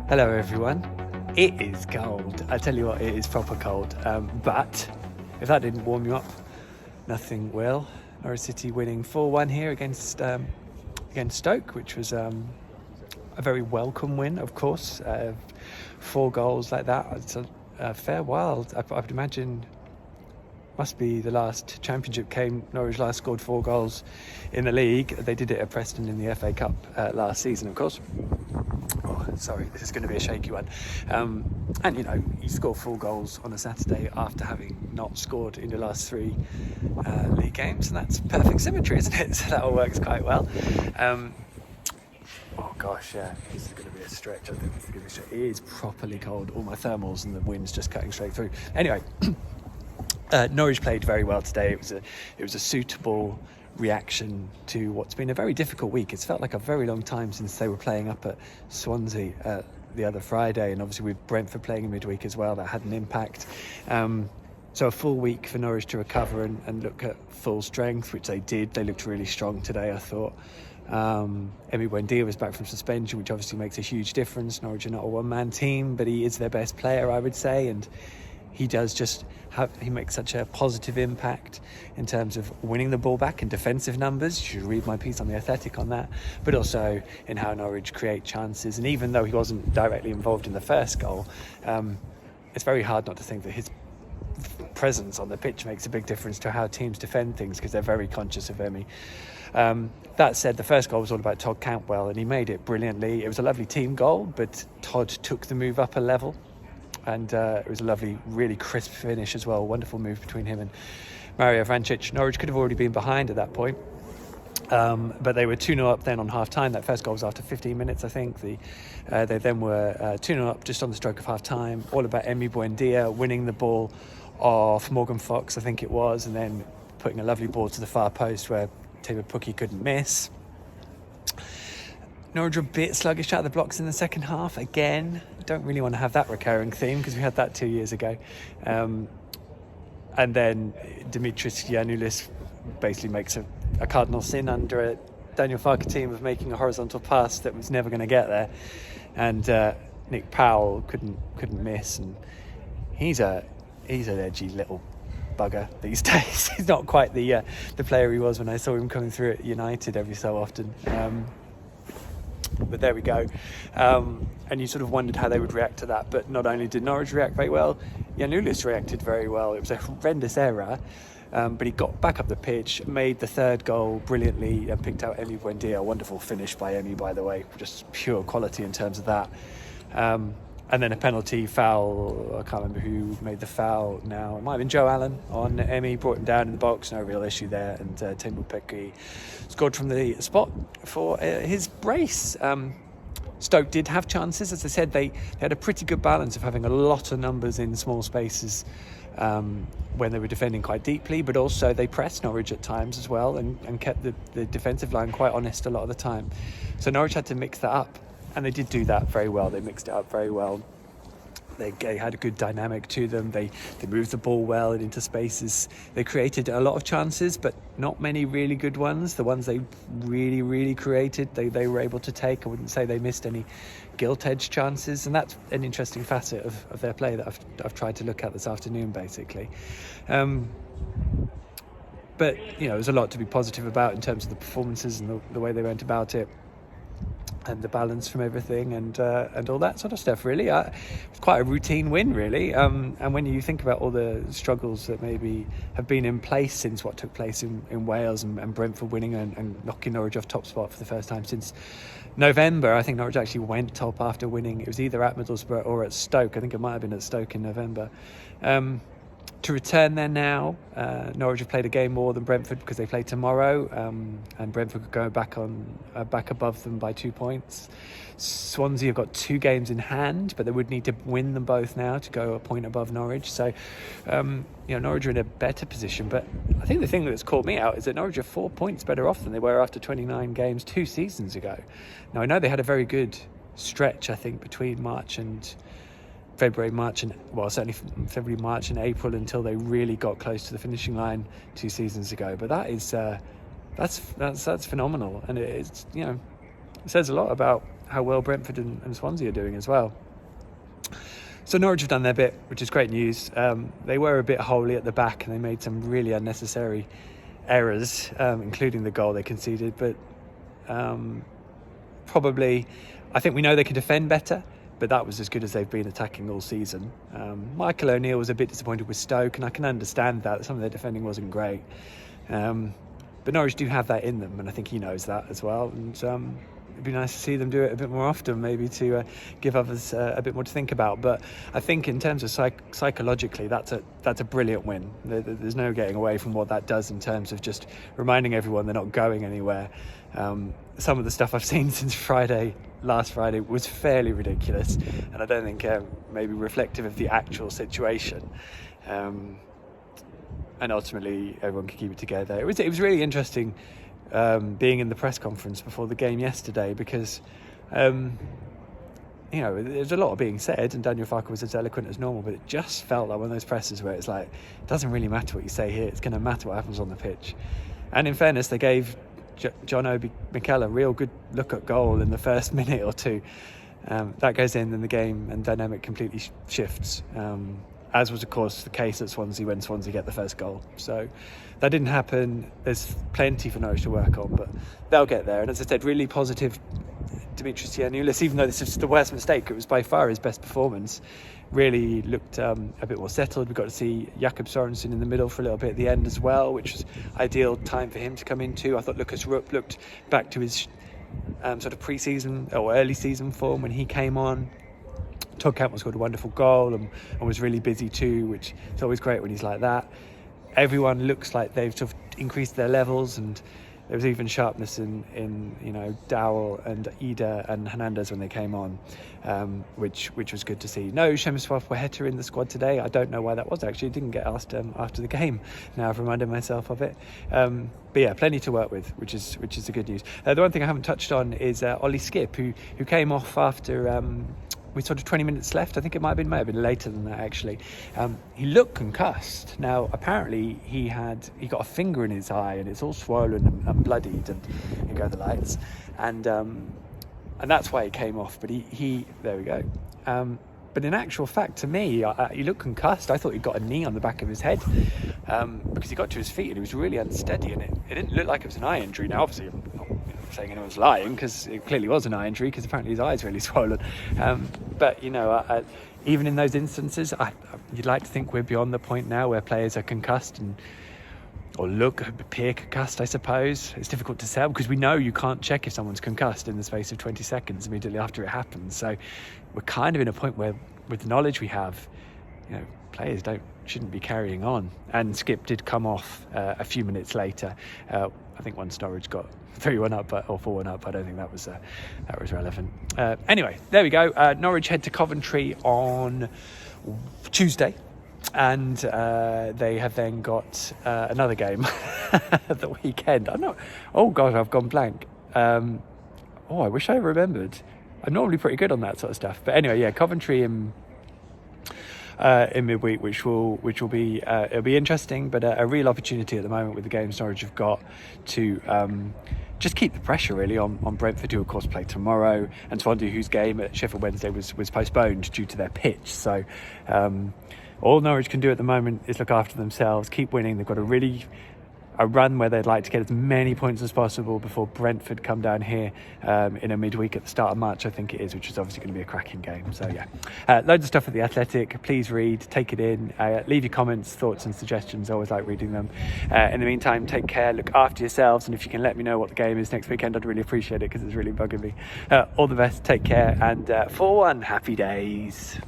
Hello everyone. It is cold. I tell you what, it is proper cold. But if that didn't warm you up, nothing will. Norwich City winning 4-1 here against Stoke, which was a very welcome win, of course. 4 goals like that, it's a fair while. I would imagine must be the last championship game. Norwich last scored 4 goals in the league. They did it at Preston in the FA Cup last season, of course. Sorry, this is going to be a shaky one. And you score 4 goals on a Saturday after having not scored in the last 3 league games, and that's perfect symmetry, isn't it? So that all works quite well. This is going to be a stretch. I think it's going to be a stretch. It is properly cold. All my thermals and the wind's just cutting straight through. Anyway, Norwich played very well today. It was a suitable reaction to what's been a very difficult week. It's felt like a very long time since they were playing up at Swansea the other Friday, and obviously with Brentford playing in midweek as well, that had an impact. So a full week for Norwich to recover and look at full strength, which they did. They looked really strong today, I thought. Emi Buendia was back from suspension, which obviously makes a huge difference. Norwich are not a one-man team, but he is their best player, I would say, and he does he makes such a positive impact in terms of winning the ball back in defensive numbers. You should read my piece on The Athletic on that, but also in how Norwich create chances. And even though he wasn't directly involved in the first goal, it's very hard not to think that his presence on the pitch makes a big difference to how teams defend things, because they're very conscious of Emi. That said, the first goal was all about Todd Cantwell, and he made it brilliantly. It was a lovely team goal, but Todd took the move up a level. And it was a lovely, really crisp finish as well. Wonderful move between him and Mario Vrancic. Norwich could have already been behind at that point. But they were 2-0 up then on half-time. That first goal was after 15 minutes, I think. They then were 2-0 up just on the stroke of half-time. All about Emi Buendia winning the ball off Morgan Fox, I think it was, and then putting a lovely ball to the far post where Teemu Pukki couldn't miss. Norwich were a bit sluggish out of the blocks in the second half. Again, don't really want to have that recurring theme because we had that 2 years ago. And then Dimitris Giannoulis basically makes a cardinal sin under a Daniel Farke team of making a horizontal pass that was never going to get there. And Nick Powell couldn't miss. And he's an edgy little bugger these days. He's not quite the player he was when I saw him coming through at United every so often. But there we go. And you sort of wondered how they would react to that. But not only did Norwich react very well, Giannoulis reacted very well. It was a horrendous error, but he got back up the pitch, made the third goal brilliantly, and picked out Emi Buendia. A wonderful finish by Emi, by the way. Just pure quality in terms of that. And then a penalty foul. I can't remember who made the foul now. It might have been Joe Allen on Emi, brought him down in the box. No real issue there. And Teemu Pukki scored from the spot for his brace. Stoke did have chances. As I said, they had a pretty good balance of having a lot of numbers in small spaces when they were defending quite deeply, but also they pressed Norwich at times as well and kept the defensive line quite honest a lot of the time. So Norwich had to mix that up. And they did do that very well. They mixed it up very well. They had a good dynamic to them. They moved the ball well into spaces. They created a lot of chances, but not many really good ones. The ones they really, really created, they were able to take. I wouldn't say they missed any gilt-edged chances. And that's an interesting facet of their play that I've tried to look at this afternoon, basically. But, there's a lot to be positive about in terms of the performances and the way they went about it. And the balance from everything and all that sort of stuff, really. It's quite a routine win, really. And when you think about all the struggles that maybe have been in place since what took place in Wales and Brentford winning and knocking Norwich off top spot for the first time since November. I think Norwich actually went top after winning. It was either at Middlesbrough or at Stoke. I think it might have been at Stoke in November. To return there now, Norwich have played a game more than Brentford because they play tomorrow, and Brentford could go back above them by 2 points. Swansea have got 2 games in hand, but they would need to win them both now to go a point above Norwich. So, Norwich are in a better position. But I think the thing that's caught me out is that Norwich are 4 points better off than they were after 29 games 2 seasons ago. Now, I know they had a very good stretch, I think, between February, March, certainly February, March and April until they really got close to the finishing line 2 seasons ago. But that is that's phenomenal, and it's it says a lot about how well Brentford and Swansea are doing as well. So Norwich have done their bit, which is great news. They were a bit holy at the back and they made some really unnecessary errors, including the goal they conceded. But probably, I think we know they can defend better, but that was as good as they've been attacking all season. Michael O'Neill was a bit disappointed with Stoke, and I can understand that. Some of their defending wasn't great. But Norwich do have that in them, and I think he knows that as well. And it'd be nice to see them do it a bit more often, maybe to give others a bit more to think about. But I think in terms of psychologically, that's a brilliant win. There's no getting away from what that does in terms of just reminding everyone they're not going anywhere. Some of the stuff I've seen since last Friday was fairly ridiculous, and I don't think maybe reflective of the actual situation. And ultimately, everyone could keep it together. It was really interesting being in the press conference before the game yesterday, because there's a lot being said, and Daniel Farke was as eloquent as normal, but it just felt like one of those presses where it's like, it doesn't really matter what you say here, it's going to matter what happens on the pitch. And in fairness, they gave John Obi Mikel a real good look at goal in the first minute or two. That goes in, and the game and dynamic completely shifts, as was of course the case at Swansea when Swansea get the first goal. So that didn't happen. There's plenty for Norwich to work on, but they'll get there. And as I said, really positive Dimitris Giannoulis, even though this is the worst mistake, it was by far his best performance. Really looked a bit more settled. We got to see Jakob Sorensen in the middle for a little bit at the end as well, which was ideal time for him to come into. I thought Lucas Rupp looked back to his sort of pre-season or early season form when he came on. Todd Cantwell scored a wonderful goal and was really busy too, which is always great when he's like that. Everyone looks like they've sort of increased their levels, and there was even sharpness in Dowell and Ida and Hernandez when they came on, which was good to see. No Shemiswaf Waheta in the squad today. I don't know why that was, actually. Didn't get asked after the game. Now I've reminded myself of it. But yeah, plenty to work with, which is the good news. The one thing I haven't touched on is Ollie Skipp, who came off after with sort of 20 minutes left. I think it might have been later than that, actually. He looked concussed. Now, apparently, he got a finger in his eye, and it's all swollen and bloodied, and here go the lights. And that's why he came off. But he there we go. But in actual fact, to me, he looked concussed. I thought he got a knee on the back of his head, because he got to his feet and he was really unsteady, and it didn't look like it was an eye injury. Now, obviously, I'm not saying anyone's lying, because it clearly was an eye injury, because apparently his eye's really swollen. But even in those instances, you'd like to think we're beyond the point now where players are concussed or appear concussed, I suppose. It's difficult to tell, because we know you can't check if someone's concussed in the space of 20 seconds immediately after it happens. So we're kind of in a point where, with the knowledge we have, players shouldn't be carrying on. And Skipp did come off a few minutes later. I think once Norwich got 3-1 up or 4-1 up, I don't think that was relevant. Anyway, there we go. Norwich head to Coventry on Tuesday, and they have then got another game at the weekend. Oh God, I've gone blank. I wish I remembered. I'm normally pretty good on that sort of stuff. But anyway, yeah, Coventry in midweek, which will be it'll be interesting, but a real opportunity at the moment with the games Norwich have got to just keep the pressure really on Brentford, who of course play tomorrow, and Swansea, whose game at Sheffield Wednesday was postponed due to their pitch. So all Norwich can do at the moment is look after themselves, keep winning. They've got a run where they'd like to get as many points as possible before Brentford come down here in a midweek at the start of March, I think it is, which is obviously going to be a cracking game. So yeah, loads of stuff at The Athletic. Please read, take it in, leave your comments, thoughts and suggestions. I always like reading them. In the meantime, take care, look after yourselves, and if you can let me know what the game is next weekend, I'd really appreciate it, because it's really bugging me. All the best, take care, and 4-1, happy days.